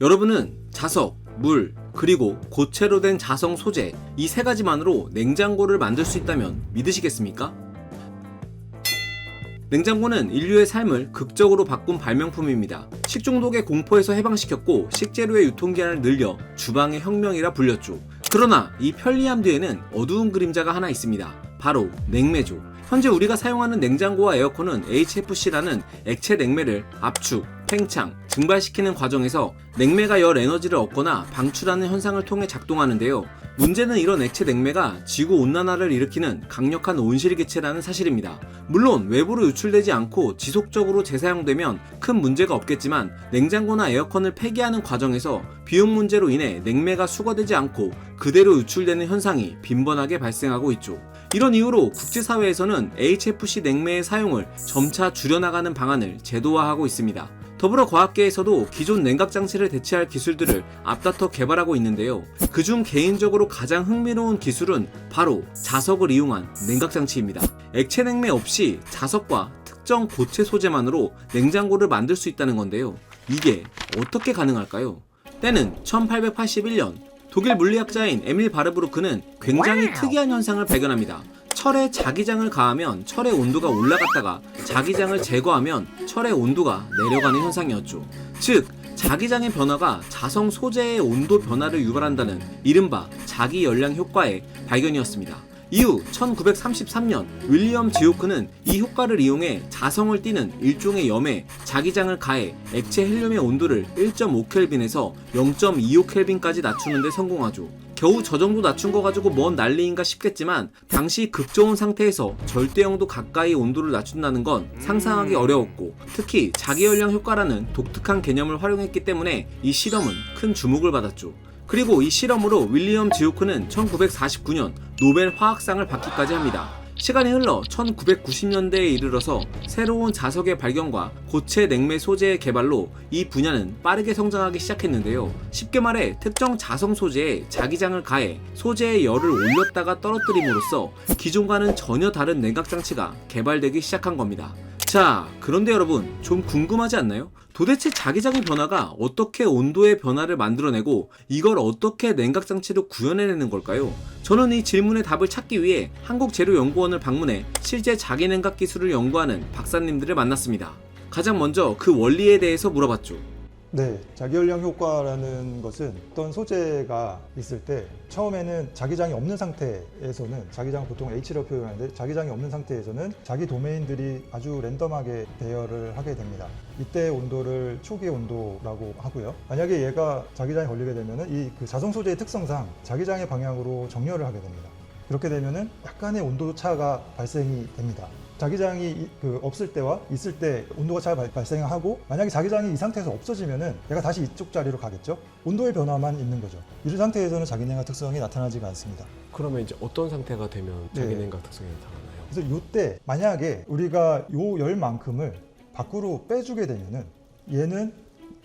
여러분은 자석, 물, 그리고 고체로 된 자성 소재 이 세 가지만으로 냉장고를 만들 수 있다면 믿으시겠습니까? 냉장고는 인류의 삶을 극적으로 바꾼 발명품입니다. 식중독의 공포에서 해방시켰고 식재료의 유통기한을 늘려 주방의 혁명이라 불렸죠. 그러나 이 편리함 뒤에는 어두운 그림자가 하나 있습니다. 바로 냉매죠. 현재 우리가 사용하는 냉장고와 에어컨은 HFC라는 액체 냉매를 압축, 팽창, 증발시키는 과정에서 냉매가 열 에너지를 얻거나 방출하는 현상을 통해 작동하는데요. 문제는 이런 액체 냉매가 지구 온난화를 일으키는 강력한 온실기체라는 사실입니다. 물론 외부로 유출되지 않고 지속적으로 재사용되면 큰 문제가 없겠지만 냉장고나 에어컨을 폐기하는 과정에서 비용 문제로 인해 냉매가 수거되지 않고 그대로 유출되는 현상이 빈번하게 발생하고 있죠. 이런 이유로 국제사회에서는 HFC 냉매의 사용을 점차 줄여나가는 방안을 제도화하고 있습니다. 더불어 과학계에서도 기존 냉각장치를 대체할 기술들을 앞다퉈 개발하고 있는데요. 그중 개인적으로 가장 흥미로운 기술은 바로 자석을 이용한 냉각장치입니다. 액체 냉매 없이 자석과 특정 고체 소재만으로 냉장고를 만들 수 있다는 건데요. 이게 어떻게 가능할까요? 때는 1881년 독일 물리학자인 에밀 바르브루크는 굉장히 특이한 현상을 발견합니다. 철에 자기장을 가하면 철의 온도가 올라갔다가 자기장을 제거하면 철의 온도가 내려가는 현상이었죠. 즉, 자기장의 변화가 자성 소재의 온도 변화를 유발한다는 이른바 자기열량 효과의 발견이었습니다. 이후 1933년 윌리엄 지오크는 이 효과를 이용해 자성을 띠는 일종의 염에 자기장을 가해 액체 헬륨의 온도를 1.5켈빈에서 0.25켈빈까지 낮추는 데 성공하죠. 겨우 저 정도 낮춘 거 가지고 뭔 난리인가 싶겠지만 당시 극저온 상태에서 절대영도 가까이 온도를 낮춘다는 건 상상하기 어려웠고 특히 자기열량 효과라는 독특한 개념을 활용했기 때문에 이 실험은 큰 주목을 받았죠. 그리고 이 실험으로 윌리엄 지오크는 1949년 노벨 화학상을 받기까지 합니다. 시간이 흘러 1990년대에 이르러서 새로운 자석의 발견과 고체 냉매 소재의 개발로 이 분야는 빠르게 성장하기 시작했는데요. 쉽게 말해 특정 자성 소재에 자기장을 가해 소재의 열을 올렸다가 떨어뜨림으로써 기존과는 전혀 다른 냉각장치가 개발되기 시작한 겁니다. 자, 그런데 여러분 좀 궁금하지 않나요? 도대체 자기장의 변화가 어떻게 온도의 변화를 만들어내고 이걸 어떻게 냉각장치로 구현해내는 걸까요? 저는 이 질문의 답을 찾기 위해 한국재료연구원을 방문해 실제 자기냉각 기술을 연구하는 박사님들을 만났습니다. 가장 먼저 그 원리에 대해서 물어봤죠. 네, 자기열량 효과라는 것은 어떤 소재가 있을 때 처음에는 자기장이 없는 상태에서는 자기장을 보통 H로 표현하는데 자기장이 없는 상태에서는 자기 도메인들이 아주 랜덤하게 배열을 하게 됩니다. 이때 온도를 초기 온도라고 하고요. 만약에 얘가 자기장이 걸리게 되면은 이 그 자성 소재의 특성상 자기장의 방향으로 정렬을 하게 됩니다. 그렇게 되면은 약간의 온도 차가 발생이 됩니다. 자기장이 없을 때와 있을 때 온도가 잘 발생하고 만약에 자기장이 이 상태에서 없어지면은 얘가 다시 이쪽 자리로 가겠죠. 온도의 변화만 있는 거죠. 이런 상태에서는 자기냉각 특성이 나타나지가 않습니다. 그러면 이제 어떤 상태가 되면 자기냉각 특성이 나타나나요? 그래서 이때 만약에 우리가 요 열만큼을 밖으로 빼주게 되면은 얘는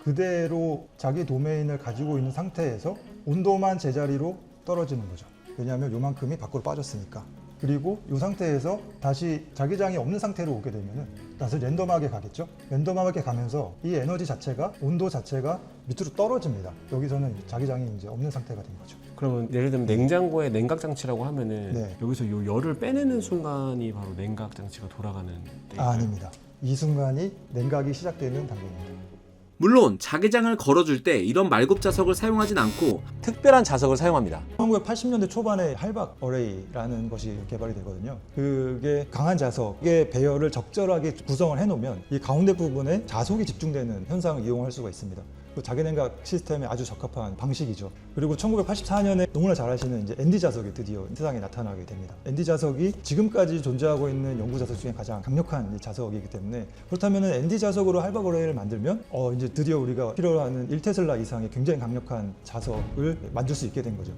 그대로 자기 도메인을 가지고 있는 상태에서 온도만 제자리로 떨어지는 거죠. 왜냐하면 요만큼이 밖으로 빠졌으니까. 그리고 이 상태에서 다시 자기장이 없는 상태로 오게 되면은 다시 랜덤하게 가겠죠. 랜덤하게 가면서 이 에너지 자체가 온도 자체가 밑으로 떨어집니다. 여기서는 자기장이 이제 없는 상태가 된 거죠. 그러면 예를 들면 냉장고에 냉각 장치라고 하면은 네. 여기서 요 열을 빼내는 순간이 바로 냉각 장치가 돌아가는 때일까요? 아닙니다. 이 순간이 냉각이 시작되는 단계입니다. 물론 자기장을 걸어줄 때 이런 말굽 자석을 사용하진 않고 특별한 자석을 사용합니다. 1980년대 초반에 할박 어레이라는 것이 개발이 되거든요. 그게 강한 자석의 배열을 적절하게 구성을 해놓으면 이 가운데 부분에 자석이 집중되는 현상을 이용할 수가 있습니다. 자기냉각 시스템에 아주 적합한 방식이죠. 그리고 1984년에 너무나 잘 아시는 이제 ND 자석이 드디어 세상에 나타나게 됩니다. ND 자석이 지금까지 존재하고 있는 연구 자석 중에 가장 강력한 자석이기 때문에 그렇다면 ND 자석으로 할박 어레이를 만들면 이제 드디어 우리가 필요로 하는 1테슬라 이상의 굉장히 강력한 자석을 만들 수 있게 된 거죠.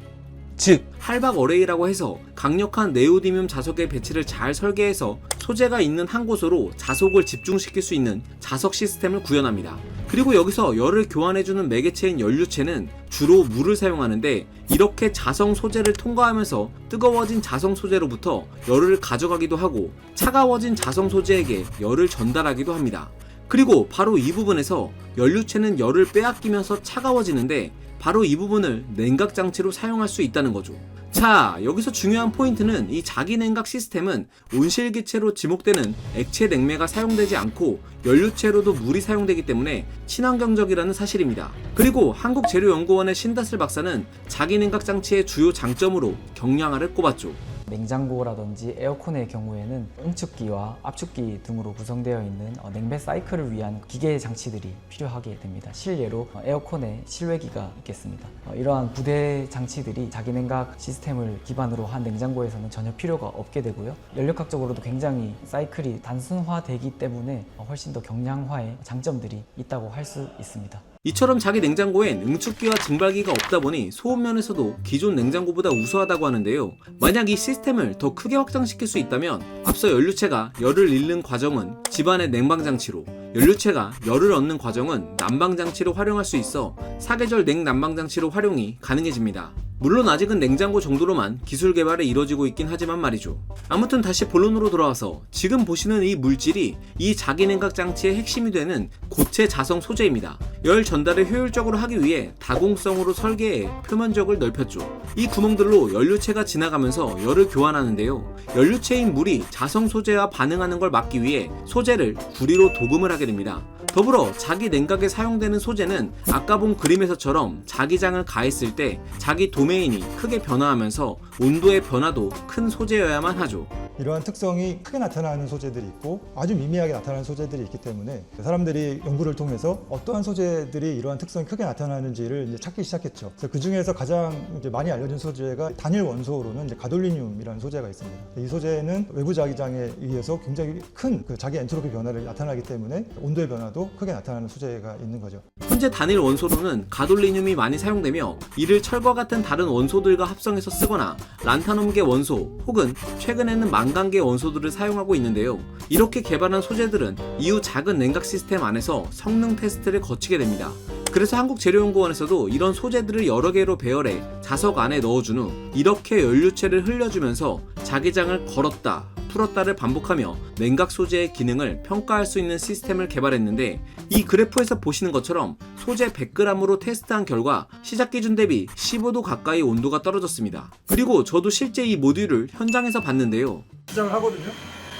즉 할박 어레이라고 해서 강력한 네오디뮴 자석의 배치를 잘 설계해서 소재가 있는 한 곳으로 자석을 집중시킬 수 있는 자석 시스템을 구현합니다. 그리고 여기서 열을 교환해주는 매개체인 연료체는 주로 물을 사용하는데 이렇게 자성 소재를 통과하면서 뜨거워진 자성 소재로부터 열을 가져가기도 하고 차가워진 자성 소재에게 열을 전달하기도 합니다. 그리고 바로 이 부분에서 연료체는 열을 빼앗기면서 차가워지는데 바로 이 부분을 냉각 장치로 사용할 수 있다는 거죠. 자, 여기서 중요한 포인트는 이 자기냉각 시스템은 온실기체로 지목되는 액체 냉매가 사용되지 않고 연료체로도 물이 사용되기 때문에 친환경적이라는 사실입니다. 그리고 한국재료연구원의 신다슬 박사는 자기냉각 장치의 주요 장점으로 경량화를 꼽았죠. 냉장고라든지 에어컨의 경우에는 응축기와 압축기 등으로 구성되어 있는 냉매 사이클을 위한 기계 장치들이 필요하게 됩니다. 실례로 에어컨에 실외기가 있겠습니다. 이러한 부대 장치들이 자기냉각 시스템을 기반으로 한 냉장고에서는 전혀 필요가 없게 되고요. 연력학적으로도 굉장히 사이클이 단순화되기 때문에 훨씬 더 경량화의 장점들이 있다고 할 수 있습니다. 이처럼 자기 냉장고엔 응축기와 증발기가 없다 보니 소음 면에서도 기존 냉장고보다 우수하다고 하는데요. 만약 이 시스템을 더 크게 확장시킬 수 있다면 앞서 연료체가 열을 잃는 과정은 집안의 냉방장치로, 연료체가 열을 얻는 과정은 난방장치로 활용할 수 있어 사계절 냉난방장치로 활용이 가능해집니다. 물론 아직은 냉장고 정도로만 기술 개발이 이루어지고 있긴 하지만 말이죠. 아무튼 다시 본론으로 돌아와서 지금 보시는 이 물질이 이 자기냉각 장치의 핵심이 되는 고체 자성 소재입니다. 열 전달을 효율적으로 하기 위해 다공성으로 설계해 표면적을 넓혔죠. 이 구멍들로 연료체가 지나가면서 열을 교환하는데요. 연료체인 물이 자성 소재와 반응하는 걸 막기 위해 소재를 구리로 도금을 하게 됩니다. 더불어 자기 냉각에 사용되는 소재는 아까 본 그림에서처럼 자기장을 가했을 때 자기 도메인이 크게 변화하면서 온도의 변화도 큰 소재여야만 하죠. 이러한 특성이 크게 나타나는 소재들이 있고 아주 미미하게 나타나는 소재들이 있기 때문에 사람들이 연구를 통해서 어떠한 소재들이 이러한 특성이 크게 나타나는지를 이제 찾기 시작했죠. 그래서 그 중에서 가장 이제 많이 알려진 소재가 단일 원소로는 이제 가돌리늄이라는 소재가 있습니다. 이 소재는 외부 자기장에 의해서 굉장히 큰 그 자기 엔트로피 변화를 나타나기 때문에 온도의 변화도 크게 나타나는 소재가 있는 거죠. 현재 단일 원소로는 가돌리늄이 많이 사용되며 이를 철과 같은 다른 원소들과 합성해서 쓰거나 란타늄계 원소 혹은 최근에는 망간계 원소들을 사용하고 있는데요. 이렇게 개발한 소재들은 이후 작은 냉각 시스템 안에서 성능 테스트를 거치게 됩니다. 그래서 한국재료연구원에서도 이런 소재들을 여러 개로 배열해 자석 안에 넣어준 후 이렇게 연료체를 흘려주면서 자기장을 걸었다 풀었다를 반복하며 냉각 소재의 기능을 평가할 수 있는 시스템을 개발했는데 이 그래프에서 보시는 것처럼 소재 100g으로 테스트한 결과 시작 기준 대비 15도 가까이 온도가 떨어졌습니다. 그리고 저도 실제 이 모듈을 현장에서 봤는데요. 시작을 하거든요.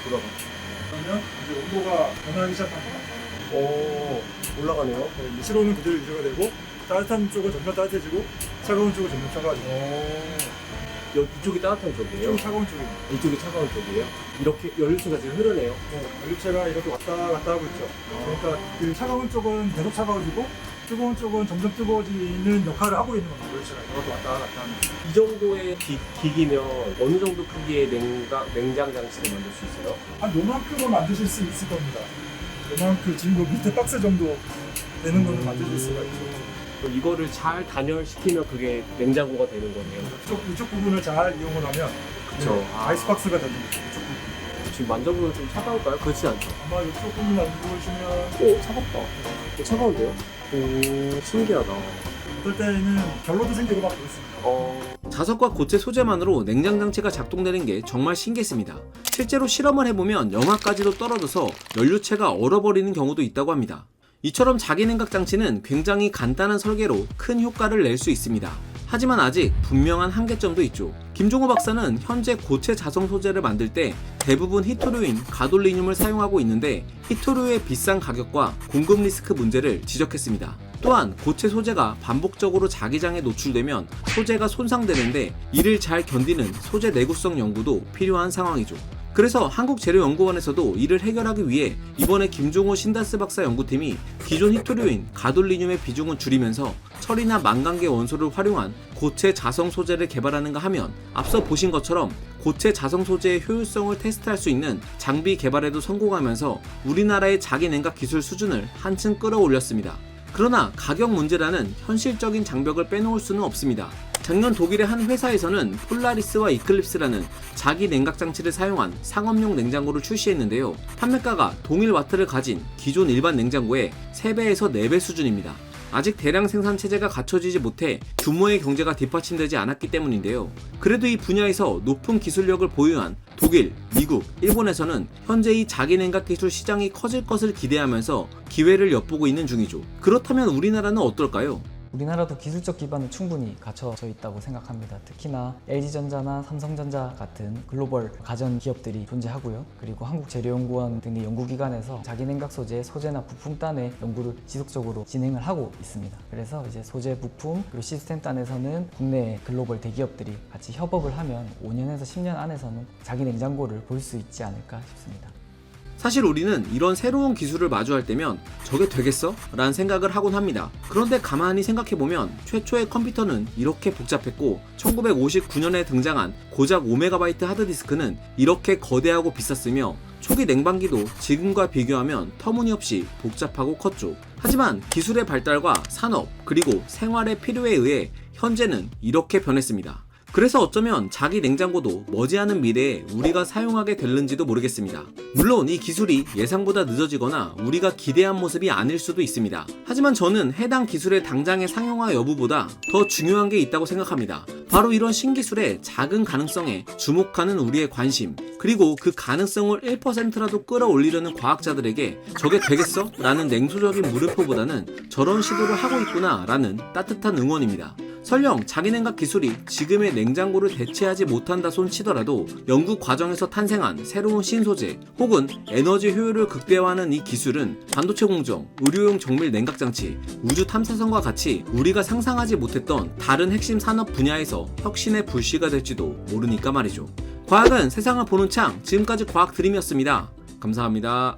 그러면 이제 온도가 변하기 시작합니다. 올라가네요. 실온은 그대로 유지가 되고 따뜻한 쪽은 점점 따뜻해지고 차가운 쪽은 점점 차가워지고 이쪽이 따뜻한 쪽이에요? 좀 차가운 쪽입니다. 이쪽이 차가운 쪽이에요? 이렇게 연료체가 지금 흐르네요. 연료체가 이렇게 왔다 갔다 하고 있죠. 그러니까 그 차가운 쪽은 계속 차가워지고 뜨거운 쪽은 점점 뜨거워지는 역할을 하고 있는 겁니다. 연료체가 이렇게 왔다 갔다 하는. 이 정도의 기기면 어느 정도 크기의 냉장 장치를 만들 수 있어요? 한 요만큼은 만드실 수 있을 겁니다. 요만큼 지금 그 밑에 박스 정도 되는 거는 만드실 수가 있죠. 그럼 이거를 잘 단열시키면 그게 냉장고가 되는 거네요. 이쪽 부분을 잘 이용을 하면 그쵸. 아이스박스가 되는 거죠. 이쪽 부분. 지금 만져보면 좀 차가울까요? 그렇지 않죠? 아마 이쪽 부분 만져보시면 오, 차갑다. 차가운데요? 오, 신기하다. 어떨 때는 결로도 생기고 막 그렇습니다. 자석과 고체 소재만으로 냉장 장치가 작동되는 게 정말 신기했습니다. 실제로 실험을 해보면 영하까지도 떨어져서 연료체가 얼어버리는 경우도 있다고 합니다. 이처럼 자기냉각 장치는 굉장히 간단한 설계로 큰 효과를 낼 수 있습니다. 하지만 아직 분명한 한계점도 있죠. 김종호 박사는 현재 고체 자성 소재를 만들 때 대부분 히토류인 가돌리늄을 사용하고 있는데 히토류의 비싼 가격과 공급 리스크 문제를 지적했습니다. 또한 고체 소재가 반복적으로 자기장에 노출되면 소재가 손상되는데 이를 잘 견디는 소재 내구성 연구도 필요한 상황이죠. 그래서 한국재료연구원에서도 이를 해결하기 위해 이번에 김종호 신다스 박사 연구팀이 기존 히토류인 가돌리늄의 비중을 줄이면서 철이나 망간계 원소를 활용한 고체 자성 소재를 개발하는가 하면 앞서 보신 것처럼 고체 자성 소재의 효율성을 테스트할 수 있는 장비 개발에도 성공하면서 우리나라의 자기냉각 기술 수준을 한층 끌어올렸습니다. 그러나 가격 문제라는 현실적인 장벽을 빼놓을 수는 없습니다. 작년 독일의 한 회사에서는 폴라리스와 이클립스라는 자기 냉각 장치를 사용한 상업용 냉장고를 출시했는데요. 판매가가 동일 와트를 가진 기존 일반 냉장고의 3배에서 4배 수준입니다. 아직 대량 생산 체제가 갖춰지지 못해 규모의 경제가 뒷받침되지 않았기 때문인데요. 그래도 이 분야에서 높은 기술력을 보유한 독일, 미국, 일본에서는 현재 이 자기냉각 기술 시장이 커질 것을 기대하면서 기회를 엿보고 있는 중이죠. 그렇다면 우리나라는 어떨까요? 우리나라도 기술적 기반은 충분히 갖춰져 있다고 생각합니다. 특히나 LG전자나 삼성전자 같은 글로벌 가전 기업들이 존재하고요. 그리고 한국재료연구원 등의 연구기관에서 자기냉각 소재나 부품 단의 연구를 지속적으로 진행을 하고 있습니다. 그래서 이제 소재, 부품, 그리고 시스템 단에서는 국내 글로벌 대기업들이 같이 협업을 하면 5년에서 10년 안에서는 자기 냉장고를 볼 수 있지 않을까 싶습니다. 사실 우리는 이런 새로운 기술을 마주할 때면 저게 되겠어? 라는 생각을 하곤 합니다. 그런데 가만히 생각해보면 최초의 컴퓨터는 이렇게 복잡했고 1959년에 등장한 고작 5MB 하드디스크는 이렇게 거대하고 비쌌으며 초기 냉방기도 지금과 비교하면 터무니없이 복잡하고 컸죠. 하지만 기술의 발달과 산업 그리고 생활의 필요에 의해 현재는 이렇게 변했습니다. 그래서 어쩌면 자기 냉장고도 머지않은 미래에 우리가 사용하게 될는지도 모르겠습니다. 물론 이 기술이 예상보다 늦어지거나 우리가 기대한 모습이 아닐 수도 있습니다. 하지만 저는 해당 기술의 당장의 상용화 여부보다 더 중요한 게 있다고 생각합니다. 바로 이런 신기술의 작은 가능성에 주목하는 우리의 관심, 그리고 그 가능성을 1%라도 끌어올리려는 과학자들에게 저게 되겠어? 라는 냉소적인 물음표보다는 저런 시도를 하고 있구나 라는 따뜻한 응원입니다. 설령 자기냉각 기술이 지금의 냉장고를 대체하지 못한다 손 치더라도 연구 과정에서 탄생한 새로운 신소재 혹은 에너지 효율을 극대화하는 이 기술은 반도체 공정, 의료용 정밀 냉각장치, 우주 탐사선과 같이 우리가 상상하지 못했던 다른 핵심 산업 분야에서 혁신의 불씨가 될지도 모르니까 말이죠. 과학은 세상을 보는 창, 지금까지 과학 드림이었습니다. 감사합니다.